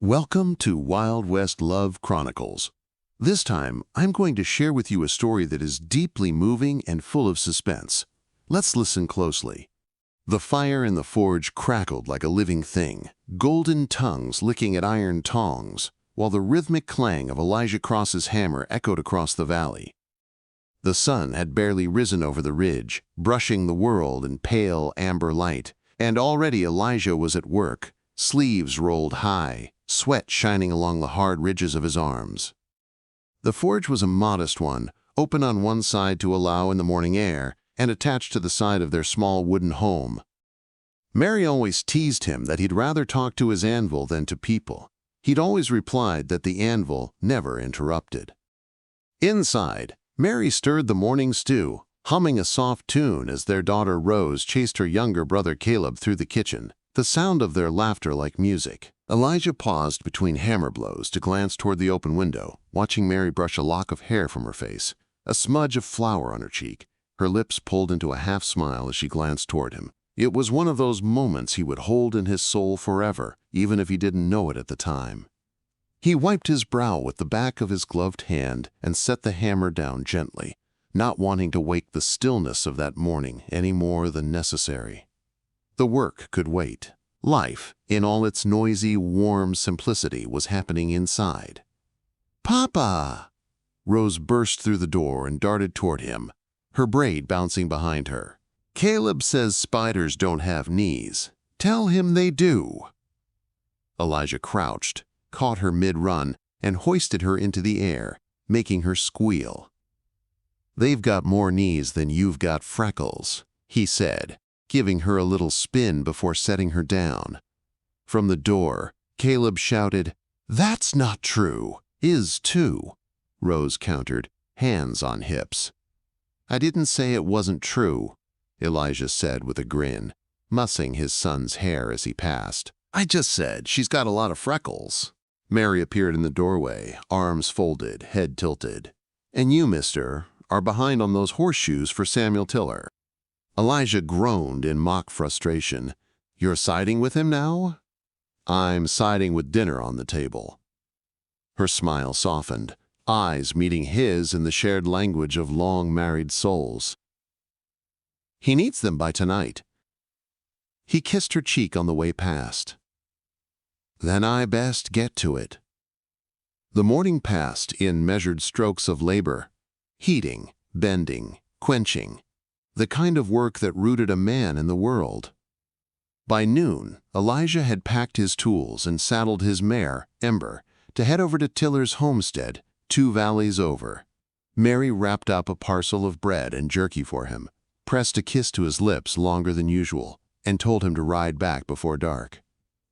Welcome to Wild West Love Chronicles. This time, I'm going to share with you a story that is deeply moving and full of suspense. Let's listen closely. The fire in the forge crackled like a living thing, golden tongues licking at iron tongs, while the rhythmic clang of Elijah Cross's hammer echoed across the valley. The sun had barely risen over the ridge, brushing the world in pale amber light, and already Elijah was at work, sleeves rolled high, sweat shining along the hard ridges of his arms. The forge was a modest one, open on one side to allow in the morning air, and attached to the side of their small wooden home. Mary always teased him that he'd rather talk to his anvil than to people. He'd always replied that the anvil never interrupted. Inside, Mary stirred the morning stew, humming a soft tune as their daughter Rose chased her younger brother Caleb through the kitchen, the sound of their laughter like music. Elijah paused between hammer blows to glance toward the open window, watching Mary brush a lock of hair from her face, a smudge of flour on her cheek, her lips pulled into a half-smile as she glanced toward him. It was one of those moments he would hold in his soul forever, even if he didn't know it at the time. He wiped his brow with the back of his gloved hand and set the hammer down gently, not wanting to wake the stillness of that morning any more than necessary. The work could wait. Life, in all its noisy, warm simplicity, was happening inside. "Papa!" Rose burst through the door and darted toward him, her braid bouncing behind her. "Caleb says spiders don't have knees. Tell him they do." Elijah crouched, caught her mid-run, and hoisted her into the air, making her squeal. "They've got more knees than you've got freckles," he said, giving her a little spin before setting her down. From the door, Caleb shouted, "That's not true." "Is too," Rose countered, hands on hips. "I didn't say it wasn't true," Elijah said with a grin, mussing his son's hair as he passed. "I just said she's got a lot of freckles." Mary appeared in the doorway, arms folded, head tilted. "And you, mister, are behind on those horseshoes for Samuel Tiller." Elijah groaned in mock frustration. "You're siding with him now?" "I'm siding with dinner on the table." Her smile softened, eyes meeting his in the shared language of long-married souls. "He needs them by tonight." He kissed her cheek on the way past. "Then I best get to it." The morning passed in measured strokes of labor, heating, bending, quenching, the kind of work that rooted a man in the world. By noon, Elijah had packed his tools and saddled his mare, Ember, to head over to Tiller's homestead, 2 valleys over. Mary wrapped up a parcel of bread and jerky for him, pressed a kiss to his lips longer than usual, and told him to ride back before dark.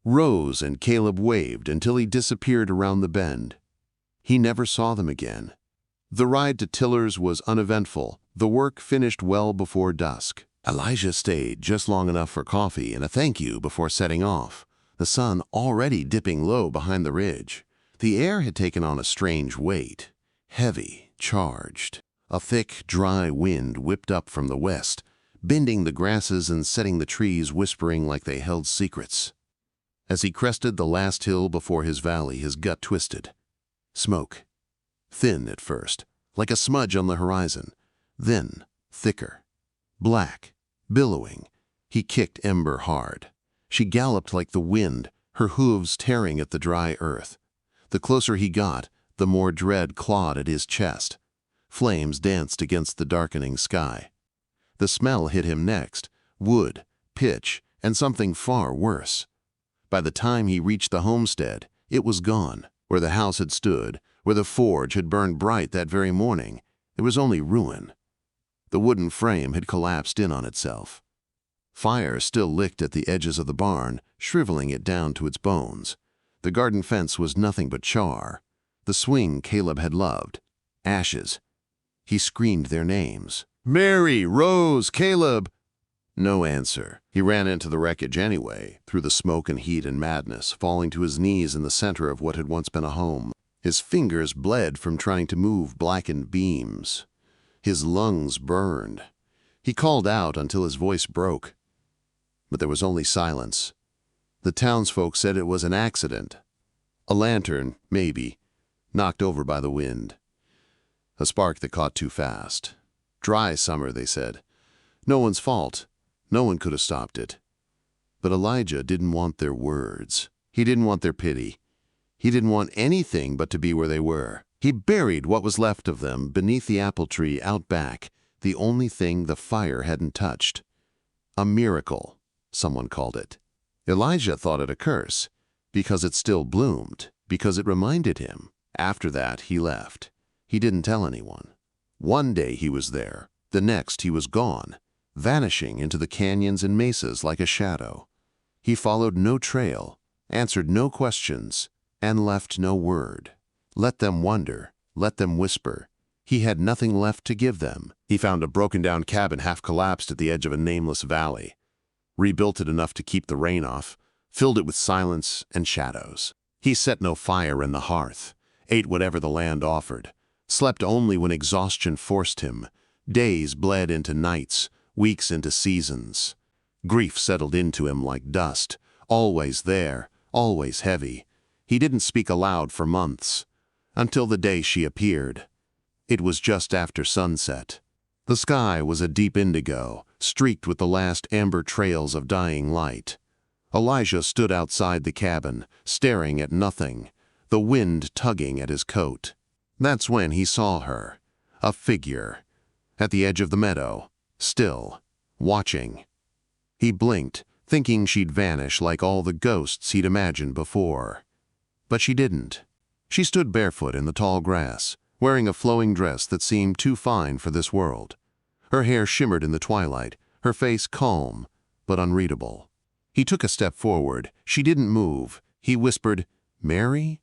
Rose and Caleb waved until he disappeared around the bend. He never saw them again. The ride to Tiller's was uneventful, the work finished well before dusk. Elijah stayed just long enough for coffee and a thank you before setting off, the sun already dipping low behind the ridge. The air had taken on a strange weight, heavy, charged. A thick, dry wind whipped up from the west, bending the grasses and setting the trees whispering like they held secrets. As he crested the last hill before his valley, his gut twisted. Smoke. Thin at first, like a smudge on the horizon, then thicker. Black, billowing. He kicked Ember hard. She galloped like the wind, her hooves tearing at the dry earth. The closer he got, the more dread clawed at his chest. Flames danced against the darkening sky. The smell hit him next, wood, pitch, and something far worse. By the time he reached the homestead, it was gone. Where the house had stood, where the forge had burned bright that very morning, there was only ruin. The wooden frame had collapsed in on itself. Fire still licked at the edges of the barn, shriveling it down to its bones. The garden fence was nothing but char. The swing Caleb had loved. Ashes. He screamed their names. "Mary, Rose, Caleb!" No answer. He ran into the wreckage anyway, through the smoke and heat and madness, falling to his knees in the center of what had once been a home. His fingers bled from trying to move blackened beams. His lungs burned. He called out until his voice broke. But there was only silence. The townsfolk said it was an accident. A lantern, maybe, knocked over by the wind. A spark that caught too fast. Dry summer, they said. No one's fault. No one could have stopped it. But Elijah didn't want their words. He didn't want their pity. He didn't want anything but to be where they were. He buried what was left of them beneath the apple tree out back, the only thing the fire hadn't touched. A miracle, someone called it. Elijah thought it a curse, because it still bloomed, because it reminded him. After that, he left. He didn't tell anyone. One day he was there, the next he was gone, vanishing into the canyons and mesas like a shadow. He followed no trail, answered no questions, and left no word. Let them wonder, let them whisper. He had nothing left to give them. He found a broken-down cabin half collapsed at the edge of a nameless valley, rebuilt it enough to keep the rain off, filled it with silence and shadows. He set no fire in the hearth, ate whatever the land offered, slept only when exhaustion forced him. Days bled into nights, weeks into seasons. Grief settled into him like dust, always there, always heavy. He didn't speak aloud for months, until the day she appeared. It was just after sunset. The sky was a deep indigo, streaked with the last amber trails of dying light. Elijah stood outside the cabin, staring at nothing, the wind tugging at his coat. That's when he saw her, a figure, at the edge of the meadow, still, watching. He blinked, thinking she'd vanish like all the ghosts he'd imagined before. But she didn't. She stood barefoot in the tall grass, wearing a flowing dress that seemed too fine for this world. Her hair shimmered in the twilight, her face calm, but unreadable. He took a step forward. She didn't move. He whispered, "Mary?"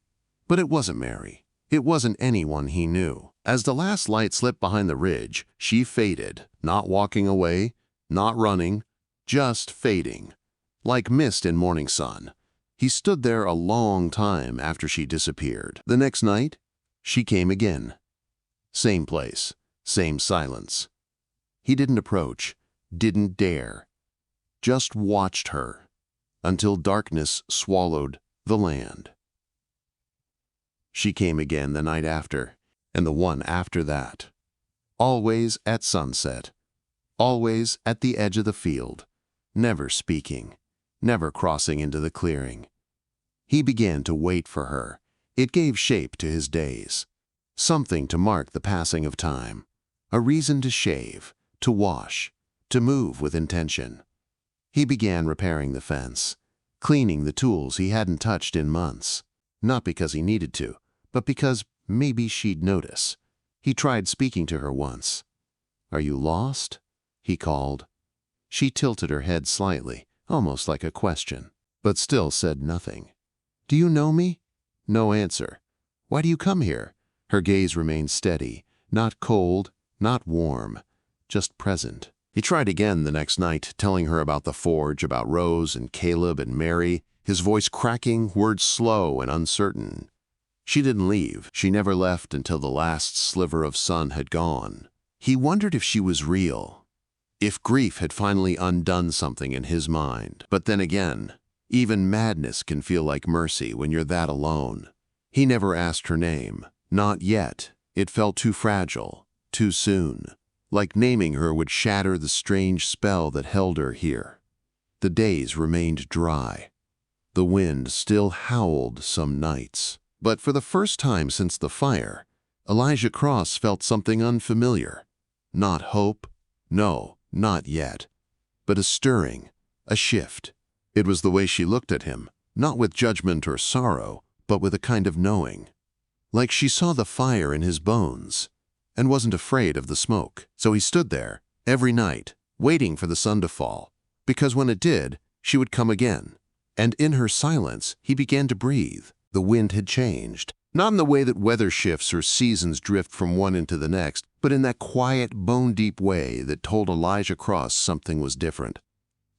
But it wasn't Mary. It wasn't anyone he knew. As the last light slipped behind the ridge, she faded, not walking away, not running, just fading, like mist in morning sun. He stood there a long time after she disappeared. The next night, she came again. Same place, same silence. He didn't approach, didn't dare, just watched her until darkness swallowed the land. She came again the night after, and the one after that. Always at sunset, always at the edge of the field, never speaking, never crossing into the clearing. He began to wait for her. It gave shape to his days. Something to mark the passing of time. A reason to shave, to wash, to move with intention. He began repairing the fence, cleaning the tools he hadn't touched in months. Not because he needed to, but because maybe she'd notice. He tried speaking to her once. "Are you lost?" he called. She tilted her head slightly, almost like a question, but still said nothing. "Do you know me?" No answer. "Why do you come here?" Her gaze remained steady, not cold, not warm, just present. He tried again the next night, telling her about the forge, about Rose and Caleb and Mary, his voice cracking, words slow and uncertain. She didn't leave. She never left until the last sliver of sun had gone. He wondered if she was real, if grief had finally undone something in his mind. But then again, even madness can feel like mercy when you're that alone. He never asked her name. Not yet. It felt too fragile, too soon. Like naming her would shatter the strange spell that held her here. The days remained dry. The wind still howled some nights. But for the first time since the fire, Elijah Cross felt something unfamiliar. Not hope. No, not yet. But a stirring, a shift. It was the way she looked at him, not with judgment or sorrow, but with a kind of knowing. Like she saw the fire in his bones and wasn't afraid of the smoke. So he stood there, every night, waiting for the sun to fall, because when it did, she would come again. And in her silence, he began to breathe. The wind had changed, not in the way that weather shifts or seasons drift from one into the next, but in that quiet, bone-deep way that told Elijah Cross something was different.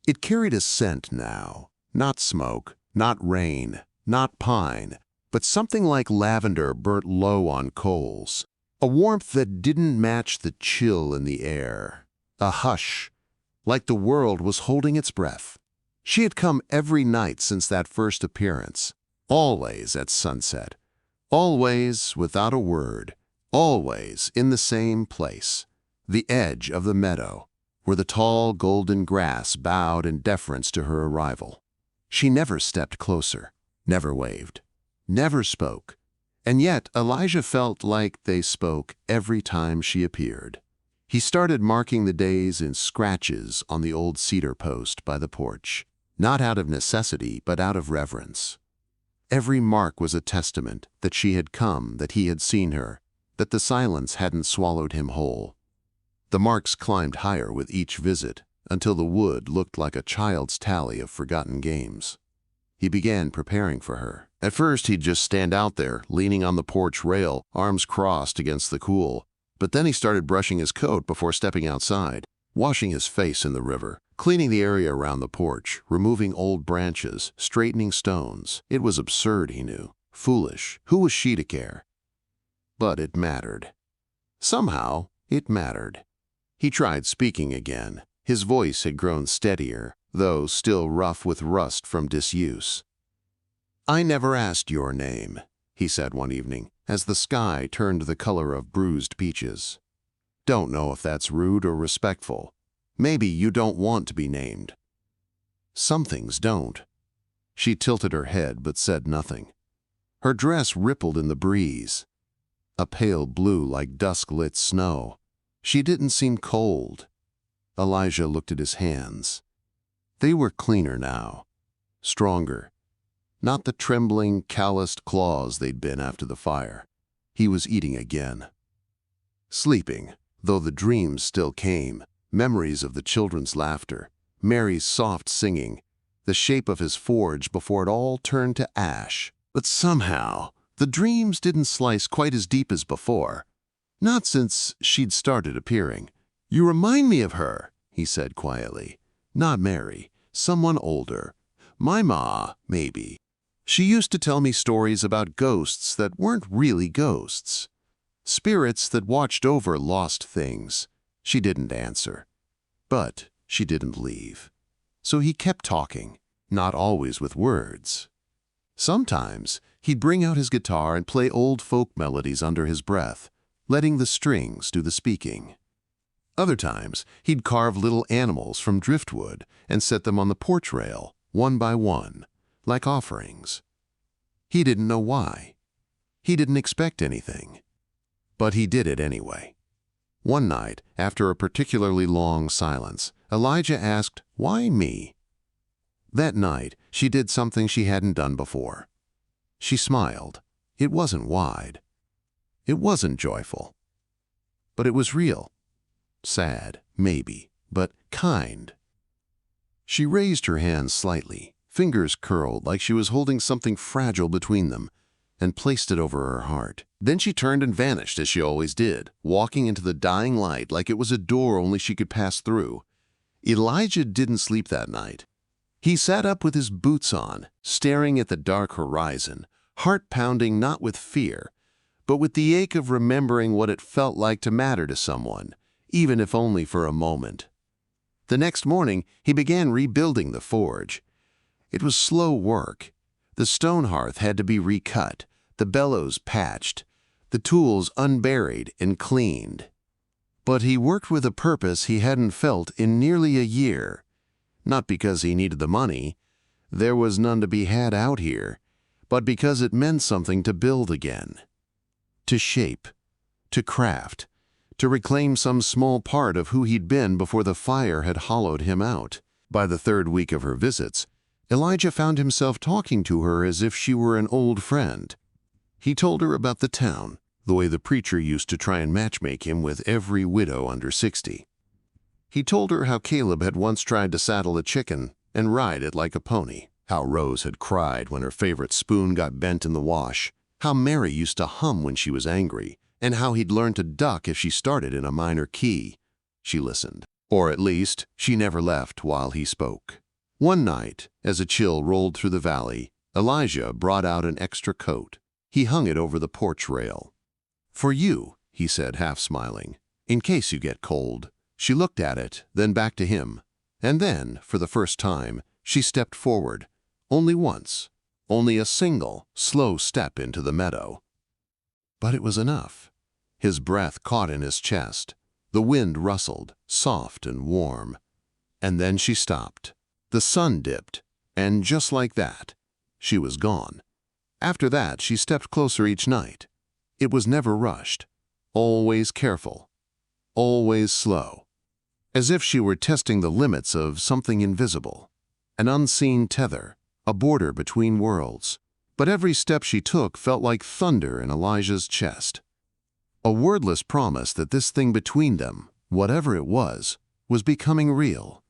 It carried a scent now, not smoke, not rain, not pine, but something like lavender burnt low on coals. A warmth that didn't match the chill in the air. A hush, like the world was holding its breath. She had come every night since that first appearance. Always at sunset. Always without a word. Always in the same place. The edge of the meadow, where the tall golden grass bowed in deference to her arrival. She never stepped closer, never waved, never spoke. And yet Elijah felt like they spoke every time she appeared. He started marking the days in scratches on the old cedar post by the porch, not out of necessity, but out of reverence. Every mark was a testament that she had come, that he had seen her, that the silence hadn't swallowed him whole. The marks climbed higher with each visit, until the wood looked like a child's tally of forgotten games. He began preparing for her. At first, he'd just stand out there, leaning on the porch rail, arms crossed against the cool. But then he started brushing his coat before stepping outside, washing his face in the river, cleaning the area around the porch, removing old branches, straightening stones. It was absurd, he knew. Foolish. Who was she to care? But it mattered. Somehow, it mattered. He tried speaking again. His voice had grown steadier, though still rough with rust from disuse. "I never asked your name," he said one evening, as the sky turned the color of bruised peaches. "Don't know if that's rude or respectful. Maybe you don't want to be named." "Some things don't." She tilted her head but said nothing. Her dress rippled in the breeze, a pale blue like dusk-lit snow. She didn't seem cold. Elijah looked at his hands. They were cleaner now, stronger. Not the trembling, calloused claws they'd been after the fire. He was eating again. Sleeping, though the dreams still came, memories of the children's laughter, Mary's soft singing, the shape of his forge before it all turned to ash. But somehow, the dreams didn't slice quite as deep as before. Not since she'd started appearing. "You remind me of her," he said quietly. "Not Mary, someone older. My ma, maybe. She used to tell me stories about ghosts that weren't really ghosts. Spirits that watched over lost things." She didn't answer. But she didn't leave. So he kept talking, not always with words. Sometimes he'd bring out his guitar and play old folk melodies under his breath, letting the strings do the speaking. Other times, he'd carve little animals from driftwood and set them on the porch rail, one by one, like offerings. He didn't know why. He didn't expect anything. But he did it anyway. One night, after a particularly long silence, Elijah asked, "Why me?" That night, she did something she hadn't done before. She smiled. It wasn't wide. It wasn't joyful. But it was real. Sad, maybe, but kind. She raised her hands slightly, fingers curled like she was holding something fragile between them, and placed it over her heart. Then she turned and vanished as she always did, walking into the dying light like it was a door only she could pass through. Elijah didn't sleep that night. He sat up with his boots on, staring at the dark horizon, heart pounding not with fear, but with the ache of remembering what it felt like to matter to someone, even if only for a moment. The next morning, he began rebuilding the forge. It was slow work. The stone hearth had to be recut, the bellows patched, the tools unburied and cleaned. But he worked with a purpose he hadn't felt in nearly a year. Not because he needed the money, there was none to be had out here, but because it meant something to build again. To shape, to craft, to reclaim some small part of who he'd been before the fire had hollowed him out. By the third week of her visits, Elijah found himself talking to her as if she were an old friend. He told her about the town, the way the preacher used to try and matchmake him with every widow under 60. He told her how Caleb had once tried to saddle a chicken and ride it like a pony, how Rose had cried when her favorite spoon got bent in the wash, how Mary used to hum when she was angry, and how he'd learned to duck if she started in a minor key. She listened. Or at least, she never left while he spoke. One night, as a chill rolled through the valley, Elijah brought out an extra coat. He hung it over the porch rail. "For you," he said, half smiling, "in case you get cold." She looked at it, then back to him, and then, for the first time, she stepped forward. Only once. only a single, slow step into the meadow. But it was enough. His breath caught in his chest. The wind rustled, soft and warm. And then she stopped. The sun dipped, and just like that, she was gone. After that, she stepped closer each night. It was never rushed, always careful, always slow, as if she were testing the limits of something invisible, an unseen tether, a border between worlds. But every step she took felt like thunder in Elijah's chest. A wordless promise that this thing between them, whatever it was becoming real.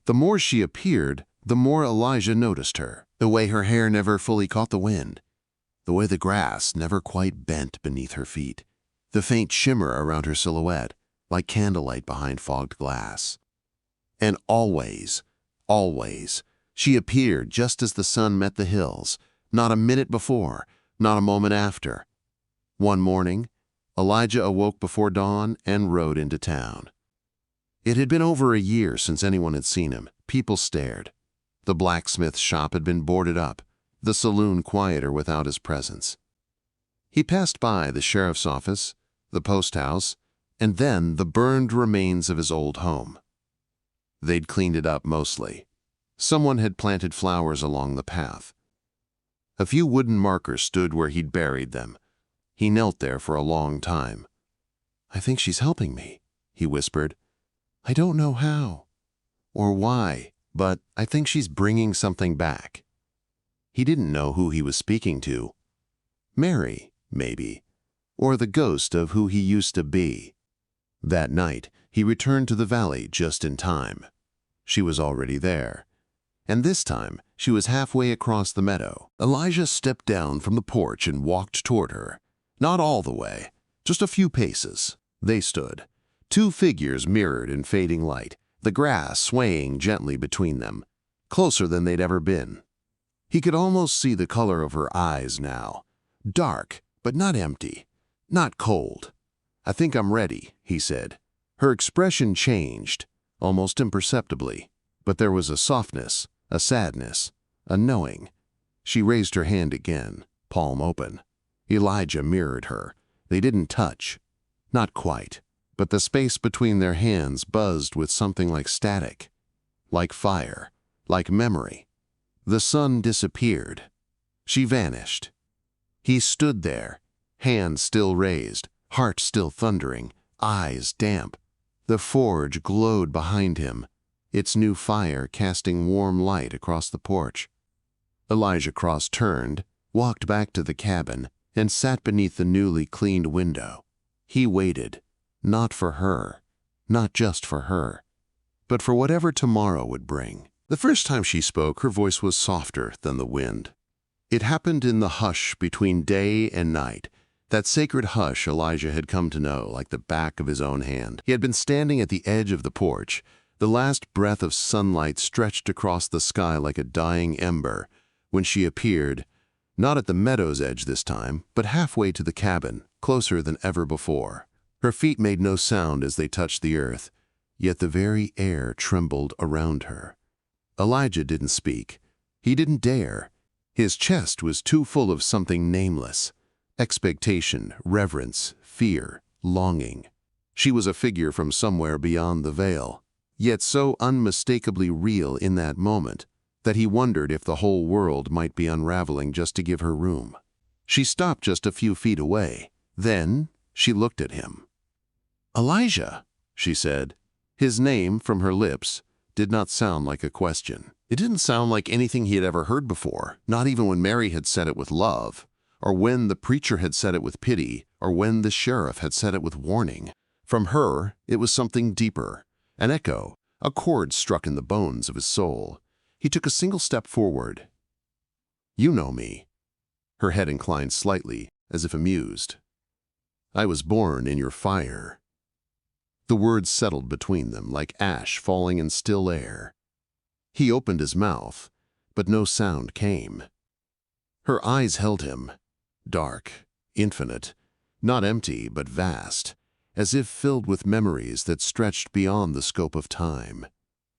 The more she appeared, the more Elijah noticed her. The way her hair never fully caught the wind. The way the grass never quite bent beneath her feet. The faint shimmer around her silhouette, like candlelight behind fogged glass. And always, always, she appeared just as the sun met the hills, not a minute before, not a moment after. One morning, Elijah awoke before dawn and rode into town. It had been over a year since anyone had seen him. People stared. The blacksmith shop had been boarded up, the saloon quieter without his presence. He passed by the sheriff's office, the post house, and then the burned remains of his old home. They'd cleaned it up mostly. Someone had planted flowers along the path. A few wooden markers stood where he'd buried them. He knelt there for a long time. "I think she's helping me," he whispered. "I don't know how or why, but I think she's bringing something back." He didn't know who he was speaking to. Mary, maybe, or the ghost of who he used to be. That night, he returned to the valley just in time. She was already there. And this time, she was halfway across the meadow. Elijah stepped down from the porch and walked toward her. Not all the way, just a few paces. They stood, two figures mirrored in fading light, the grass swaying gently between them, closer than they'd ever been. He could almost see the color of her eyes now. Dark, but not empty, not cold. "I think I'm ready," he said. Her expression changed, almost imperceptibly, but there was a softness, a sadness, a knowing. She raised her hand again, palm open. Elijah mirrored her. They didn't touch. Not quite, but the space between their hands buzzed with something like static, like fire, like memory. The sun disappeared. She vanished. He stood there, hands still raised, heart still thundering, eyes damp. The forge glowed behind him, its new fire casting warm light across the porch. Elijah cross-turned, walked back to the cabin, and sat beneath the newly cleaned window. He waited, not for her, not just for her, but for whatever tomorrow would bring. The first time she spoke, her voice was softer than the wind. It happened in the hush between day and night, that sacred hush Elijah had come to know like the back of his own hand. He had been standing at the edge of the porch, the last breath of sunlight stretched across the sky like a dying ember, when she appeared, not at the meadow's edge this time, but halfway to the cabin, closer than ever before. Her feet made no sound as they touched the earth, yet the very air trembled around her. Elijah didn't speak. He didn't dare. His chest was too full of something nameless. Expectation, reverence, fear, longing. She was a figure from somewhere beyond the veil, yet so unmistakably real in that moment that he wondered if the whole world might be unraveling just to give her room. She stopped just a few feet away. Then she looked at him. "Elijah," she said. His name, from her lips, did not sound like a question. It didn't sound like anything he had ever heard before, not even when Mary had said it with love, or when the preacher had said it with pity, or when the sheriff had said it with warning. From her, it was something deeper, an echo, a chord struck in the bones of his soul. He took a single step forward. "You know me." Her head inclined slightly, as if amused. "I was born in your fire." The words settled between them like ash falling in still air. He opened his mouth, but no sound came. Her eyes held him, dark, infinite, not empty but vast, as if filled with memories that stretched beyond the scope of time.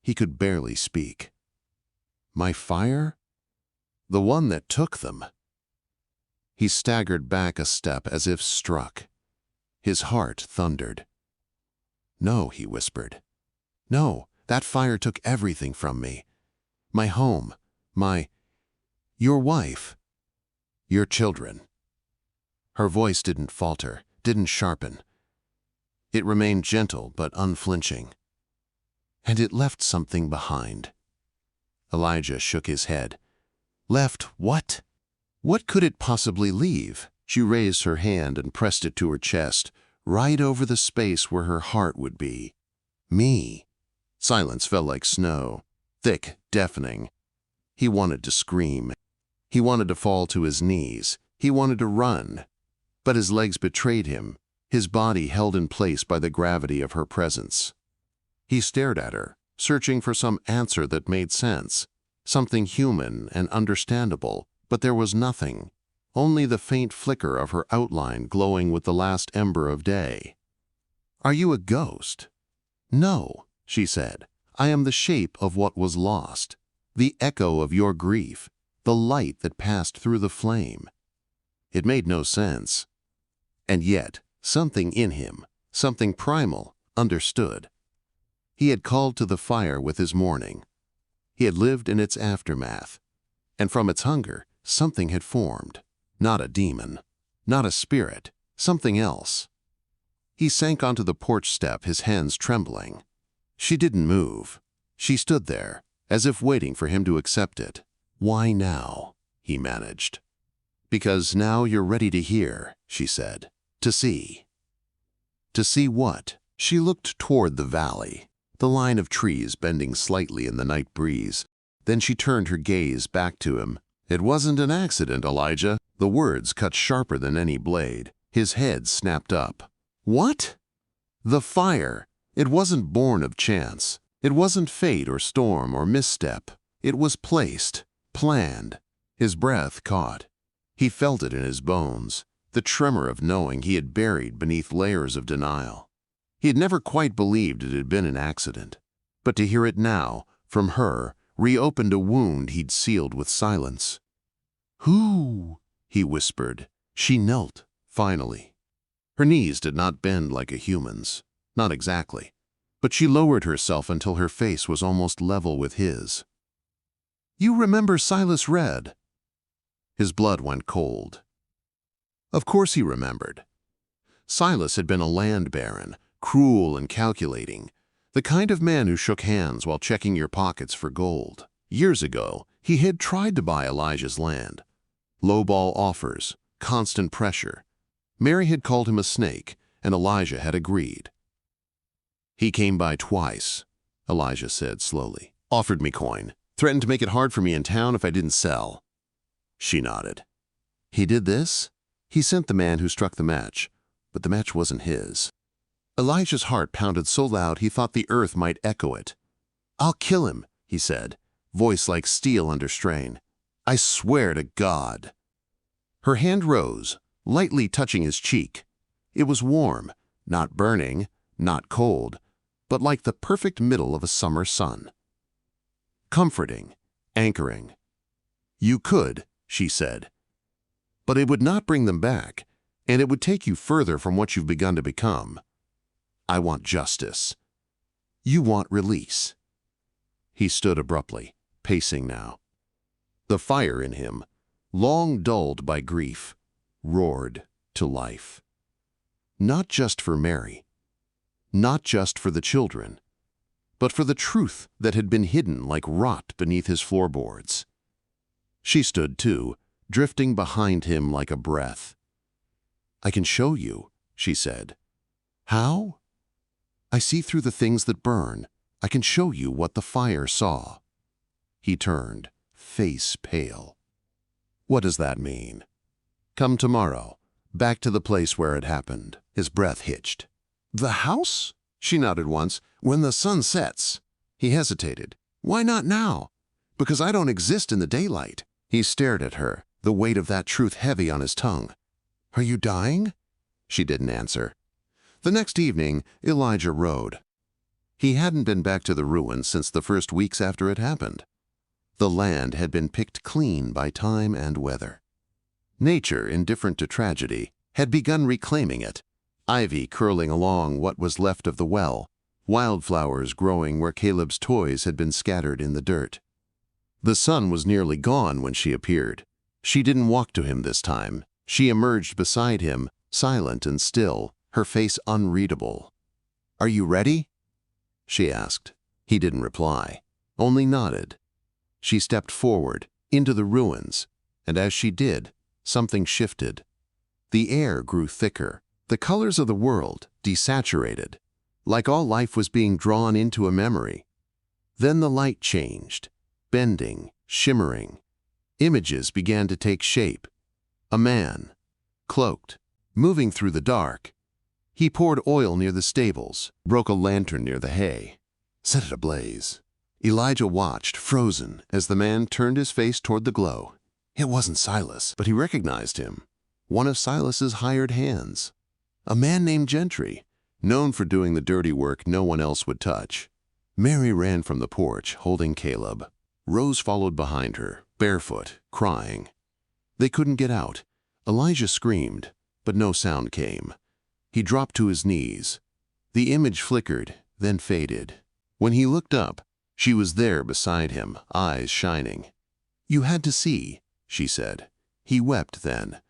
He could barely speak. "My fire?" The one that took them. He staggered back a step as if struck. His heart thundered. "No," he whispered. "No, that fire took everything from me. My home, your wife, your children." Her voice didn't falter, didn't sharpen. It remained gentle but unflinching. "And it left something behind." Elijah shook his head. "Left what? What could it possibly leave?" She raised her hand and pressed it to her chest, right over the space where her heart would be. "Me." Silence fell like snow, thick, deafening. He wanted to scream. He wanted to fall to his knees. He wanted to run. But his legs betrayed him, his body held in place by the gravity of her presence. He stared at her, searching for some answer that made sense, something human and understandable, but there was nothing, only the faint flicker of her outline glowing with the last ember of day. "Are you a ghost?" "No," she said. "I am the shape of what was lost, the echo of your grief, the light that passed through the flame." It made no sense. And yet, something in him, something primal, understood. He had called to the fire with his mourning. He had lived in its aftermath. And from its hunger, something had formed. Not a demon, not a spirit, something else. He sank onto the porch step, his hands trembling. She didn't move. She stood there, as if waiting for him to accept it. "Why now?" he managed. "Because now you're ready to hear," she said. "To see." "To see what?" She looked toward the valley, the line of trees bending slightly in the night breeze. Then she turned her gaze back to him. "It wasn't an accident, Elijah." The words cut sharper than any blade. His head snapped up. "What?" "The fire. It wasn't born of chance. It wasn't fate or storm or misstep. It was placed, planned." His breath caught. He felt it in his bones, the tremor of knowing he had buried beneath layers of denial. He had never quite believed it had been an accident. But to hear it now, from her, reopened a wound he'd sealed with silence. "Who?" he whispered. She knelt, finally. Her knees did not bend like a human's. Not exactly. But she lowered herself until her face was almost level with his. "You remember Silas Red?" His blood went cold. Of course he remembered. Silas had been a land baron, cruel and calculating, the kind of man who shook hands while checking your pockets for gold. Years ago, he had tried to buy Elijah's land. Lowball offers, constant pressure. Mary had called him a snake, and Elijah had agreed. "He came by twice," Elijah said slowly. "Offered me coin, threatened to make it hard for me in town if I didn't sell." She nodded. "He did this?" "He sent the man who struck the match, but the match wasn't his." Elijah's heart pounded so loud he thought the earth might echo it. "I'll kill him," he said, voice like steel under strain. "I swear to God." Her hand rose, lightly touching his cheek. It was warm, not burning, not cold, but like the perfect middle of a summer sun. Comforting, anchoring. "You could," she said. "But it would not bring them back, and it would take you further from what you've begun to become. I want justice. You want release." He stood abruptly, pacing now. The fire in him, long dulled by grief, roared to life. Not just for Mary, not just for the children, but for the truth that had been hidden like rot beneath his floorboards. She stood too, drifting behind him like a breath. "I can show you," she said. "How?" "I see through the things that burn. I can show you what the fire saw." He turned, face pale. "What does that mean?" "Come tomorrow, back to the place where it happened." His breath hitched. "The house?" She nodded once. "When the sun sets." He hesitated. "Why not now?" "Because I don't exist in the daylight." He stared at her, the weight of that truth heavy on his tongue. "Are you dying?" She didn't answer. The next evening, Elijah rode. He hadn't been back to the ruins since the first weeks after it happened. The land had been picked clean by time and weather. Nature, indifferent to tragedy, had begun reclaiming it. Ivy curling along what was left of the well, wildflowers growing where Caleb's toys had been scattered in the dirt. The sun was nearly gone when she appeared. She didn't walk to him this time. She emerged beside him, silent and still, her face unreadable. "Are you ready?" she asked. He didn't reply, only nodded. She stepped forward, into the ruins, and as she did, something shifted. The air grew thicker, the colors of the world desaturated, like all life was being drawn into a memory. Then the light changed, bending, shimmering. Images began to take shape. A man, cloaked, moving through the dark. He poured oil near the stables, broke a lantern near the hay, set it ablaze. Elijah watched, frozen, as the man turned his face toward the glow. It wasn't Silas, but he recognized him. One of Silas's hired hands. A man named Gentry, known for doing the dirty work no one else would touch. Mary ran from the porch, holding Caleb. Rose followed behind her, barefoot, crying. They couldn't get out. Elijah screamed, but no sound came. He dropped to his knees. The image flickered, then faded. When he looked up, she was there beside him, eyes shining. "You had to see," she said. He wept then.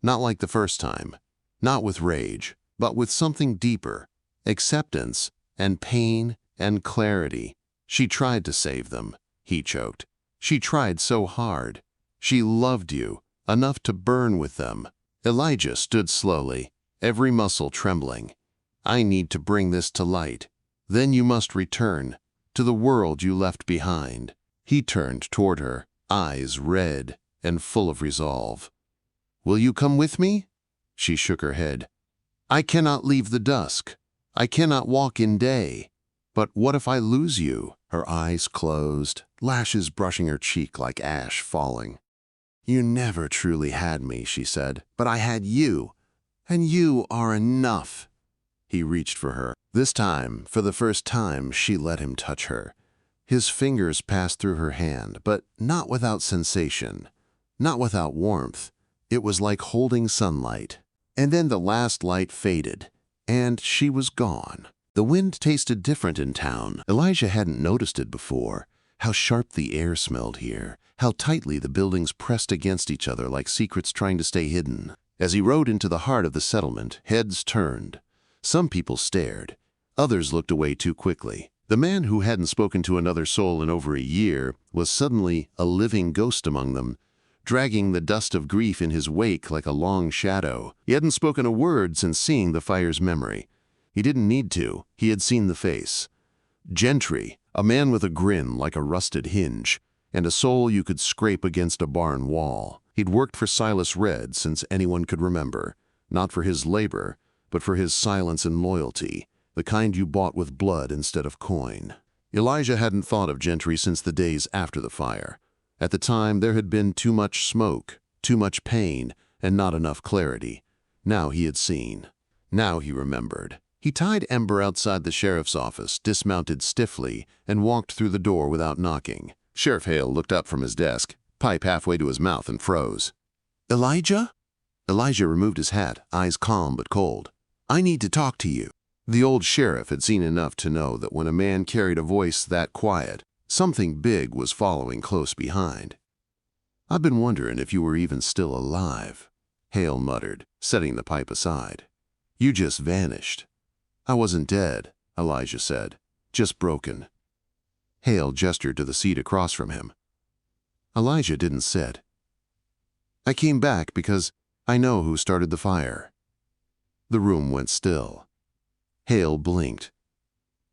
Not like the first time. Not with rage, but with something deeper. Acceptance and pain and clarity. She tried to save them, he choked. She tried so hard. She loved you, enough to burn with them. Elijah stood slowly, every muscle trembling. "I need to bring this to light. Then you must return to the world you left behind." He turned toward her, eyes red and full of resolve. "Will you come with me?" She shook her head. "I cannot leave the dusk. I cannot walk in day. But what if I lose you?" Her eyes closed, lashes brushing her cheek like ash falling. "You never truly had me," she said, "but I had you, and you are enough." He reached for her. This time, for the first time, she let him touch her. His fingers passed through her hand, but not without sensation, not without warmth. It was like holding sunlight. And then the last light faded, and she was gone. The wind tasted different in town. Elijah hadn't noticed it before. How sharp the air smelled here, how tightly the buildings pressed against each other like secrets trying to stay hidden. As he rode into the heart of the settlement, heads turned. Some people stared. Others looked away too quickly. The man who hadn't spoken to another soul in over a year was suddenly a living ghost among them, dragging the dust of grief in his wake like a long shadow. He hadn't spoken a word since seeing the fire's memory. He didn't need to. He had seen the face. Gentry, a man with a grin like a rusted hinge, and a soul you could scrape against a barn wall. He'd worked for Silas Red since anyone could remember, not for his labor, but for his silence and loyalty, the kind you bought with blood instead of coin. Elijah hadn't thought of Gentry since the days after the fire. At the time, there had been too much smoke, too much pain, and not enough clarity. Now he had seen. Now he remembered. He tied Ember outside the sheriff's office, dismounted stiffly, and walked through the door without knocking. Sheriff Hale looked up from his desk, pipe halfway to his mouth, and froze. "Elijah?" Elijah removed his hat, eyes calm but cold. "I need to talk to you." The old sheriff had seen enough to know that when a man carried a voice that quiet, something big was following close behind. "I've been wondering if you were even still alive," Hale muttered, setting the pipe aside. "You just vanished." "I wasn't dead," Elijah said, "just broken." Hale gestured to the seat across from him. Elijah didn't sit. "I came back because I know who started the fire." The room went still. Hale blinked.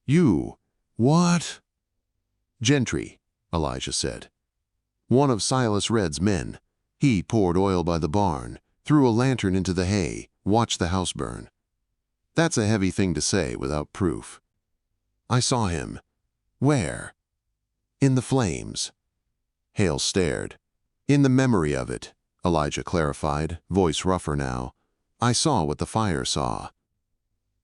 "You? What?" "Gentry," Elijah said. "One of Silas Red's men. He poured oil by the barn, threw a lantern into the hay, watched the house burn. That's a heavy thing to say without proof. I saw him." "Where?" "In the flames." Hale stared. "In the memory of it," Elijah clarified, voice rougher now. "I saw what the fire saw."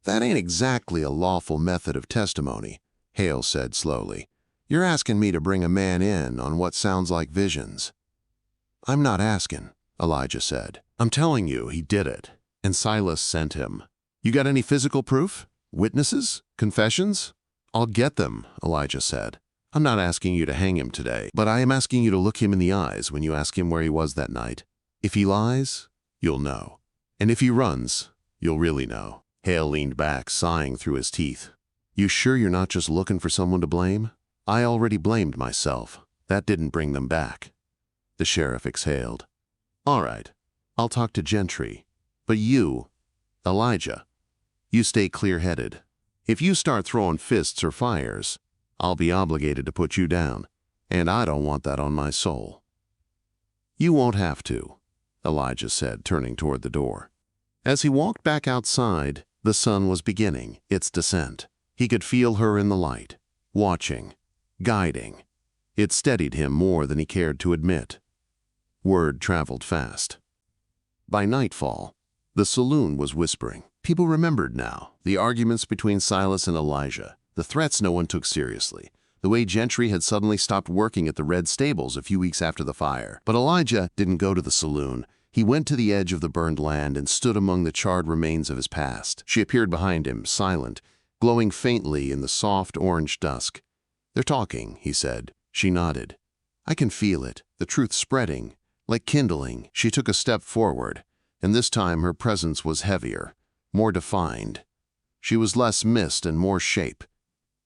"That ain't exactly a lawful method of testimony," Hale said slowly. You're asking me to bring a man in on what sounds like visions. I'm not asking, Elijah said. I'm telling you he did it, and Silas sent him. You got any physical proof? Witnesses? Confessions? I'll get them, Elijah said. I'm not asking you to hang him today, but I am asking you to look him in the eyes when you ask him where he was that night. If he lies, you'll know. And if he runs, you'll really know. Hale leaned back, sighing through his teeth. You sure you're not just looking for someone to blame? I already blamed myself. That didn't bring them back. The sheriff exhaled. All right, I'll talk to Gentry. But you, Elijah, you stay clear-headed. If you start throwing fists or fires, I'll be obligated to put you down, and I don't want that on my soul. You won't have to, Elijah said, turning toward the door. As he walked back outside, the sun was beginning its descent. He could feel her in the light, watching, guiding. It steadied him more than he cared to admit. Word traveled fast. By nightfall, the saloon was whispering. People remembered now the arguments between Silas and Elijah, the threats no one took seriously, the way Gentry had suddenly stopped working at the Red Stables a few weeks after the fire. But Elijah didn't go to the saloon. He went to the edge of the burned land and stood among the charred remains of his past. She appeared behind him, silent, glowing faintly in the soft orange dusk. They're talking, he said. She nodded. I can feel it, the truth spreading, like kindling. She took a step forward, and this time her presence was heavier, more defined. She was less mist and more shape.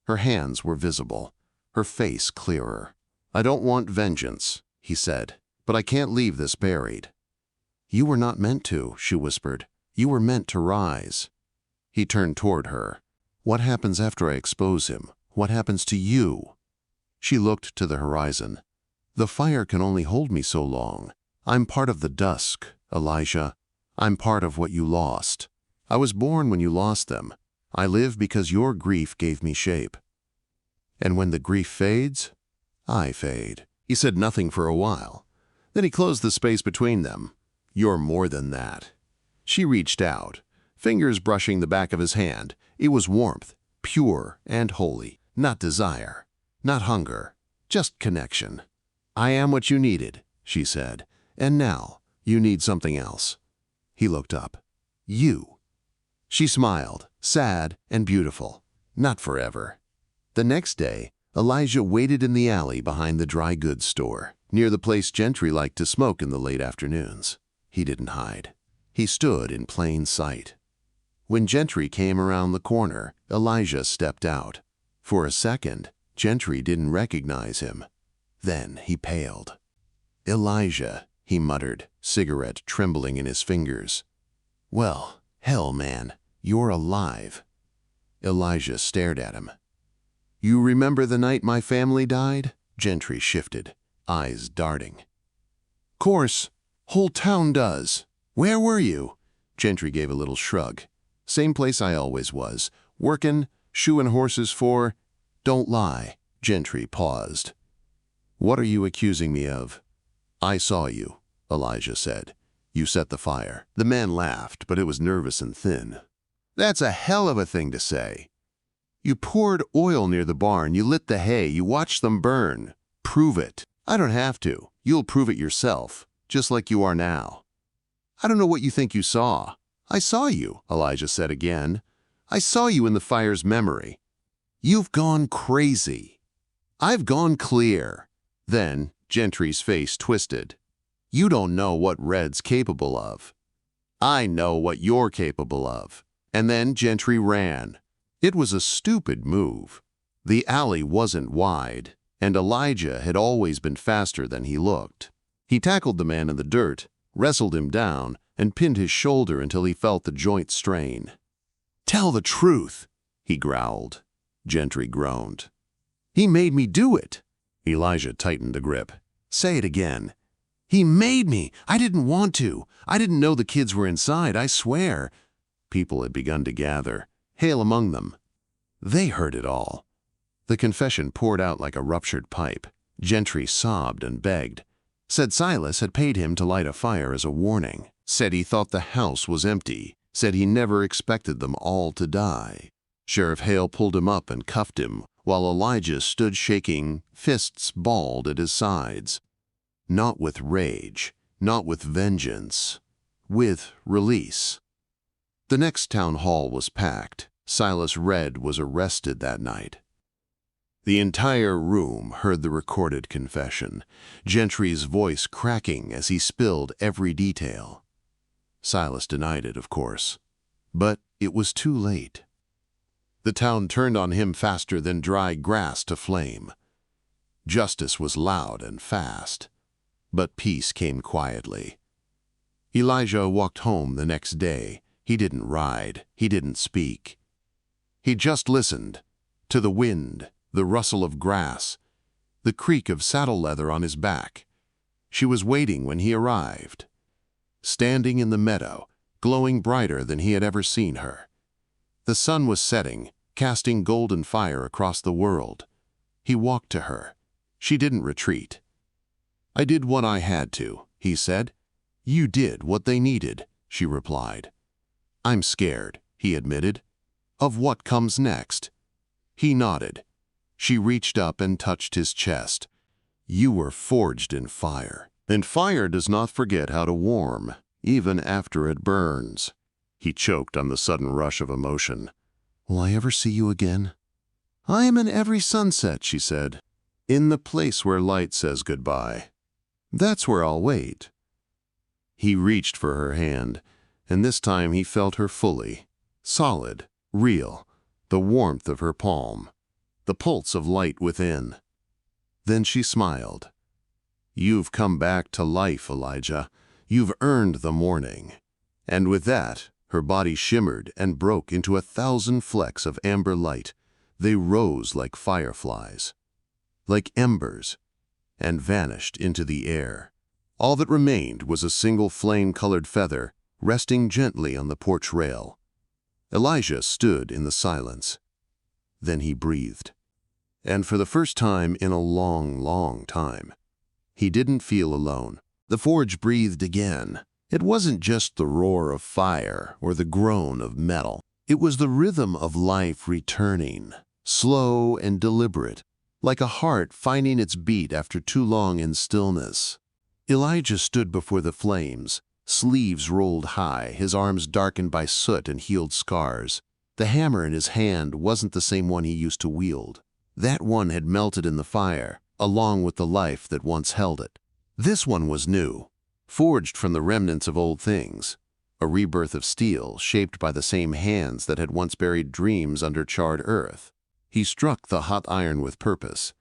Her hands were visible, her face clearer. I don't want vengeance, he said, but I can't leave this buried. You were not meant to, she whispered. You were meant to rise. He turned toward her. What happens after I expose him? What happens to you? She looked to the horizon. The fire can only hold me so long. I'm part of the dusk, Elijah. I'm part of what you lost. I was born when you lost them. I live because your grief gave me shape. And when the grief fades, I fade. He said nothing for a while. Then he closed the space between them. You're more than that. She reached out, fingers brushing the back of his hand. It was warmth, pure and holy. Not desire, not hunger, just connection. I am what you needed, she said. And now you need something else. He looked up. You. She smiled, sad and beautiful. Not forever. The next day, Elijah waited in the alley behind the dry goods store, near the place Gentry liked to smoke in the late afternoons. He didn't hide. He stood in plain sight. When Gentry came around the corner, Elijah stepped out. For a second, Gentry didn't recognize him. Then he paled. Elijah, he muttered, cigarette trembling in his fingers. Well, hell, man, you're alive. Elijah stared at him. You remember the night my family died? Gentry shifted, eyes darting. Course, whole town does. Where were you? Gentry gave a little shrug. Same place I always was, workin', shoeing horses for... Don't lie. Gentry paused. What are you accusing me of? I saw you, Elijah said. You set the fire. The man laughed, but it was nervous and thin. That's a hell of a thing to say. You poured oil near the barn, you lit the hay, you watched them burn. Prove it. I don't have to. You'll prove it yourself, just like you are now. I don't know what you think you saw. I saw you, Elijah said again. I saw you in the fire's memory. You've gone crazy. I've gone clear. Then Gentry's face twisted. You don't know what Red's capable of. I know what you're capable of. And then Gentry ran. It was a stupid move. The alley wasn't wide, and Elijah had always been faster than he looked. He tackled the man in the dirt, wrestled him down, and pinned his shoulder until he felt the joint strain. Tell the truth, he growled. Gentry groaned. He made me do it. Elijah tightened the grip. Say it again. He made me. I didn't want to. I didn't know the kids were inside, I swear. People had begun to gather, Hale among them. They heard it all. The confession poured out like a ruptured pipe. Gentry sobbed and begged. Said Silas had paid him to light a fire as a warning. Said he thought the house was empty. Said he never expected them all to die. Sheriff Hale pulled him up and cuffed him, while Elijah stood shaking, fists balled at his sides. Not with rage, not with vengeance, with release. The next town hall was packed. Silas Redd was arrested that night. The entire room heard the recorded confession, Gentry's voice cracking as he spilled every detail. Silas denied it, of course, but it was too late. The town turned on him faster than dry grass to flame. Justice was loud and fast, but peace came quietly. Elijah walked home the next day. He didn't ride, he didn't speak. He just listened to the wind, the rustle of grass, the creak of saddle leather on his back. She was waiting when he arrived, standing in the meadow, glowing brighter than he had ever seen her. The sun was setting, casting golden fire across the world. He walked to her. She didn't retreat. "I did what I had to," he said. "You did what they needed," she replied. "I'm scared," he admitted. "Of what comes next?" He nodded. She reached up and touched his chest. "You were forged in fire, and fire does not forget how to warm, even after it burns." He choked on the sudden rush of emotion. "Will I ever see you again?" "I am in every sunset," she said. "In the place where light says goodbye. That's where I'll wait." He reached for her hand, and this time he felt her fully, solid, real, the warmth of her palm, the pulse of light within. Then she smiled. "You've come back to life, Elijah. You've earned the morning." And with that, her body shimmered and broke into 1,000 flecks of amber light. They rose like fireflies, like embers, and vanished into the air. All that remained was a single flame-colored feather resting gently on the porch rail. Elijah stood in the silence. Then he breathed. And for the first time in a long, long time, he didn't feel alone. The forge breathed again. It wasn't just the roar of fire or the groan of metal. It was the rhythm of life returning, slow and deliberate, like a heart finding its beat after too long in stillness. Elijah stood before the flames, sleeves rolled high, his arms darkened by soot and healed scars. The hammer in his hand wasn't the same one he used to wield. That one had melted in the fire, along with the life that once held it. This one was new, forged from the remnants of old things, a rebirth of steel shaped by the same hands that had once buried dreams under charred earth. He struck the hot iron with purpose,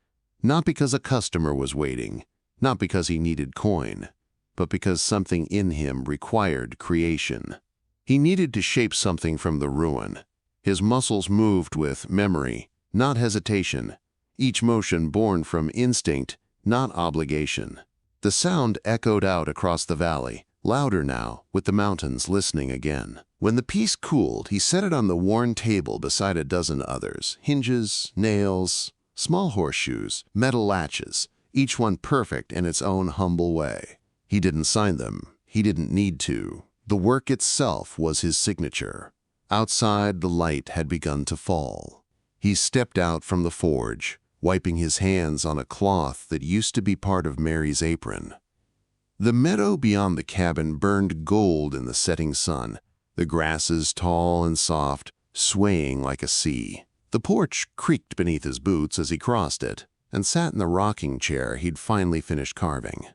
not because a customer was waiting, not because he needed coin, but because something in him required creation. He needed to shape something from the ruin. His muscles moved with memory, not hesitation, each motion born from instinct, not obligation. The sound echoed out across the valley, louder now, with the mountains listening again. When the piece cooled, he set it on the worn table beside a dozen others, hinges, nails, small horseshoes, metal latches, each one perfect in its own humble way. He didn't sign them. He didn't need to. The work itself was his signature. Outside, the light had begun to fall. He stepped out from the forge, wiping his hands on a cloth that used to be part of Mary's apron. The meadow beyond the cabin burned gold in the setting sun, the grasses tall and soft, swaying like a sea. The porch creaked beneath his boots as he crossed it, and sat in the rocking chair he'd finally finished carving.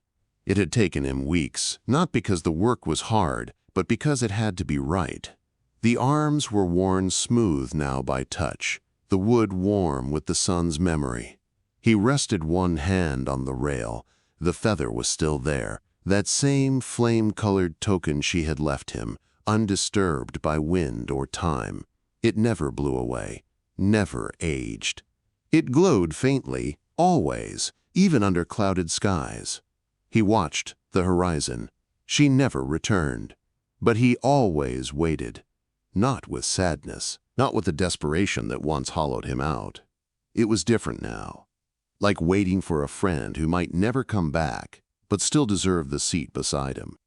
It had taken him weeks, not because the work was hard, but because it had to be right. The arms were worn smooth now by touch, the wood warm with the sun's memory. He rested one hand on the rail. The feather was still there, that same flame-colored token she had left him, undisturbed by wind or time. It never blew away, never aged. It glowed faintly, always, even under clouded skies. He watched the horizon. She never returned. But he always waited, not with sadness, not with the desperation that once hollowed him out. It was different now, like waiting for a friend who might never come back, but still deserved the seat beside him.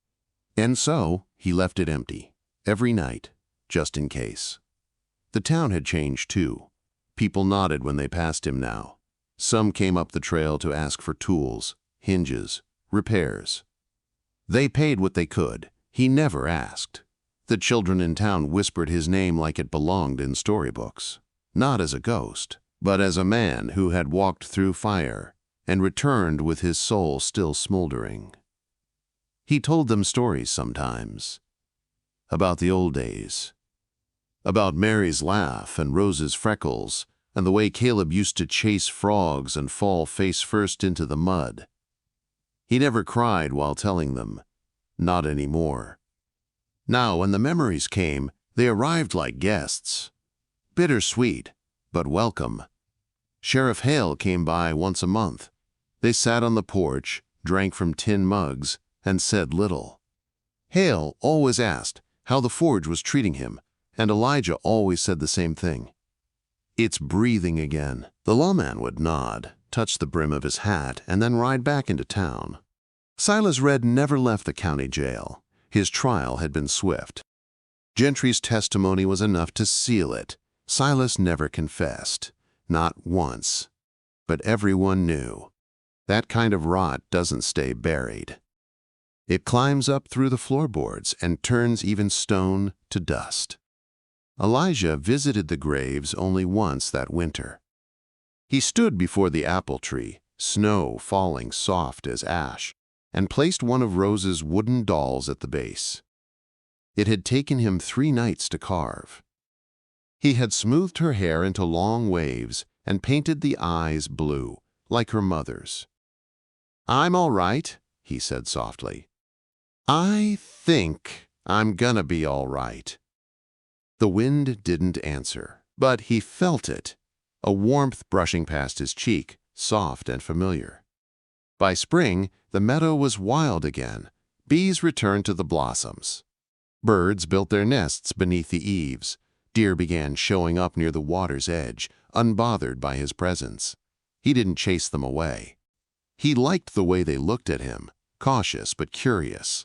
And so he left it empty, every night, just in case. The town had changed too. People nodded when they passed him now. Some came up the trail to ask for tools, hinges, repairs. They paid what they could. He never asked. The children in town whispered his name like it belonged in storybooks. Not as a ghost, but as a man who had walked through fire and returned with his soul still smoldering. He told them stories sometimes. About the old days. About Mary's laugh and Rose's freckles, and the way Caleb used to chase frogs and fall face first into the mud. He never cried while telling them. Not anymore. Now, when the memories came, they arrived like guests. Bittersweet, but welcome. Sheriff Hale came by once a month. They sat on the porch, drank from tin mugs, and said little. Hale always asked how the forge was treating him, and Elijah always said the same thing. It's breathing again. The lawman would nod, touch the brim of his hat, and then ride back into town. Silas Redd never left the county jail. His trial had been swift. Gentry's testimony was enough to seal it. Silas never confessed. Not once. But everyone knew. That kind of rot doesn't stay buried. It climbs up through the floorboards and turns even stone to dust. Elijah visited the graves only once that winter. He stood before the apple tree, snow falling soft as ash, and placed one of Rose's wooden dolls at the base. It had taken him 3 nights to carve. He had smoothed her hair into long waves and painted the eyes blue, like her mother's. "I'm all right," he said softly. "I think I'm gonna be all right." The wind didn't answer, but he felt it, a warmth brushing past his cheek, soft and familiar. By spring, the meadow was wild again. Bees returned to the blossoms. Birds built their nests beneath the eaves. Deer began showing up near the water's edge, unbothered by his presence. He didn't chase them away. He liked the way they looked at him, cautious but curious,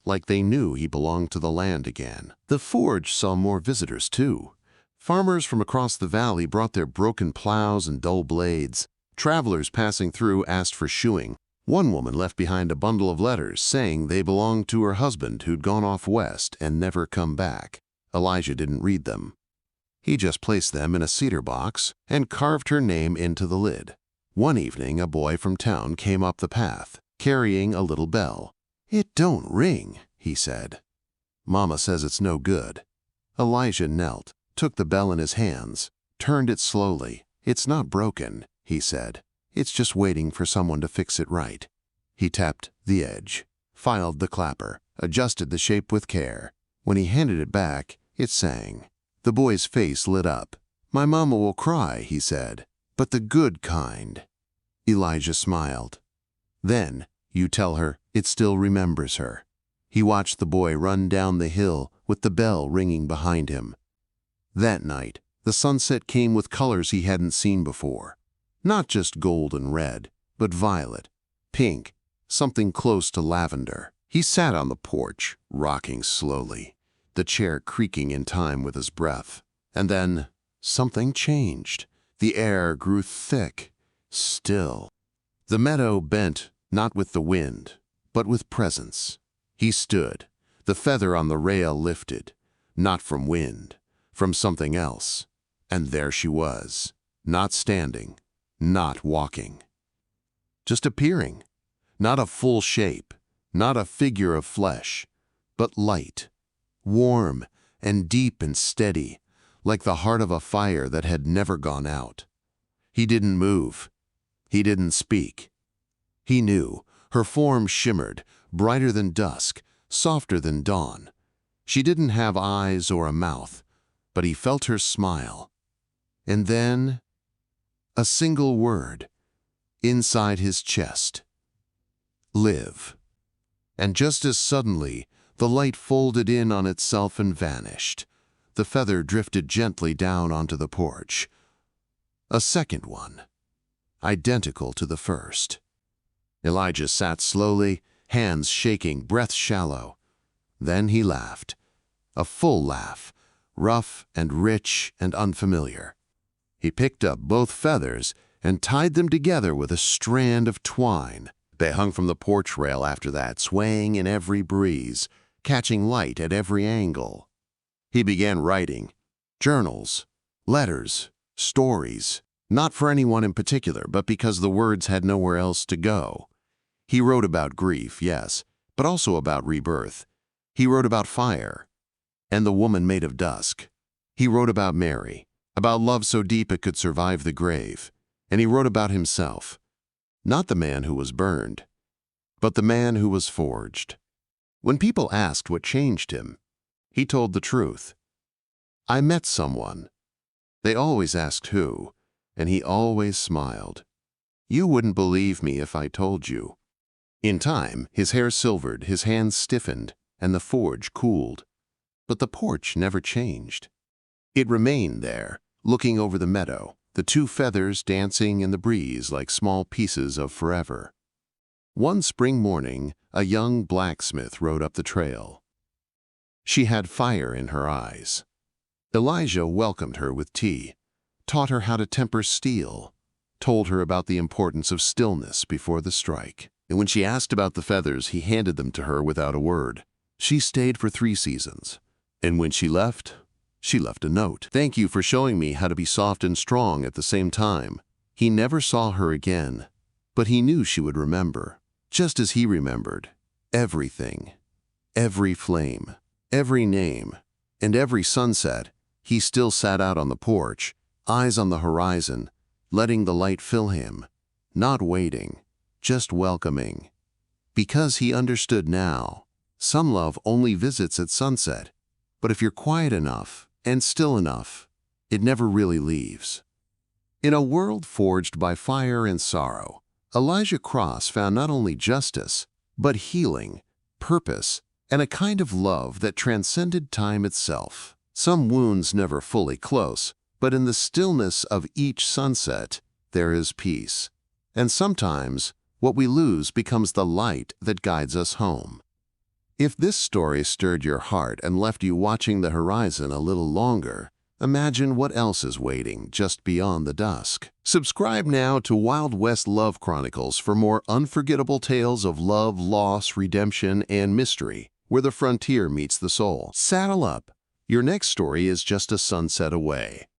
like they knew he belonged to the land again. The forge saw more visitors, too. Farmers from across the valley brought their broken plows and dull blades. Travelers passing through asked for shoeing. One woman left behind a bundle of letters saying they belonged to her husband who'd gone off west and never come back. Elijah didn't read them. He just placed them in a cedar box and carved her name into the lid. One evening, a boy from town came up the path, carrying a little bell. "It don't ring," he said. "Mama says it's no good." Elijah knelt, took the bell in his hands, turned it slowly. "It's not broken," he said. "It's just waiting for someone to fix it right." He tapped the edge, filed the clapper, adjusted the shape with care. When he handed it back, it sang. The boy's face lit up. "My mama will cry," he said, "but the good kind." Elijah smiled. "Then you tell her it still remembers her." He watched the boy run down the hill with the bell ringing behind him. That night, the sunset came with colors he hadn't seen before. Not just gold and red, but violet, pink, something close to lavender. He sat on the porch, rocking slowly, the chair creaking in time with his breath. And then something changed. The air grew thick, still. The meadow bent, not with the wind, but with presence. He stood, the feather on the rail lifted, not from wind, from something else. And there she was, not standing, not walking. Just appearing, not a full shape, not a figure of flesh, but light, warm and deep and steady, like the heart of a fire that had never gone out. He didn't move. He didn't speak. He knew. Her form shimmered, brighter than dusk, softer than dawn. She didn't have eyes or a mouth, but he felt her smile. And then, a single word, inside his chest. Live. And just as suddenly, the light folded in on itself and vanished. The feather drifted gently down onto the porch. A second one, identical to the first. Elijah sat slowly, hands shaking, breath shallow. Then he laughed, a full laugh, rough and rich and unfamiliar. He picked up both feathers and tied them together with a strand of twine. They hung from the porch rail after that, swaying in every breeze, catching light at every angle. He began writing journals, letters, stories, not for anyone in particular, but because the words had nowhere else to go. He wrote about grief, yes, but also about rebirth. He wrote about fire and the woman made of dusk. He wrote about Mary, about love so deep it could survive the grave. And he wrote about himself, not the man who was burned, but the man who was forged. When people asked what changed him, he told the truth. I met someone. They always asked who, and he always smiled. You wouldn't believe me if I told you. In time, his hair silvered, his hands stiffened, and the forge cooled. But the porch never changed. It remained there, looking over the meadow, the two feathers dancing in the breeze like small pieces of forever. One spring morning, a young blacksmith rode up the trail. She had fire in her eyes. Elijah welcomed her with tea, taught her how to temper steel, told her about the importance of stillness before the strike. And when she asked about the feathers, he handed them to her without a word. She stayed for 3 seasons, and when she left a note. Thank you for showing me how to be soft and strong at the same time. He never saw her again, but he knew she would remember, just as he remembered everything, every flame, every name, and every sunset. He still sat out on the porch, eyes on the horizon, letting the light fill him, not waiting, just welcoming. Because he understood now, some love only visits at sunset, but if you're quiet enough and still enough, it never really leaves. In a world forged by fire and sorrow, Elijah Cross found not only justice, but healing, purpose, and a kind of love that transcended time itself. Some wounds never fully close, but in the stillness of each sunset, there is peace. And sometimes, what we lose becomes the light that guides us home. If this story stirred your heart and left you watching the horizon a little longer, imagine what else is waiting just beyond the dusk. Subscribe now to Wild West Love Chronicles for more unforgettable tales of love, loss, redemption, and mystery, where the frontier meets the soul. Saddle up. Your next story is just a sunset away.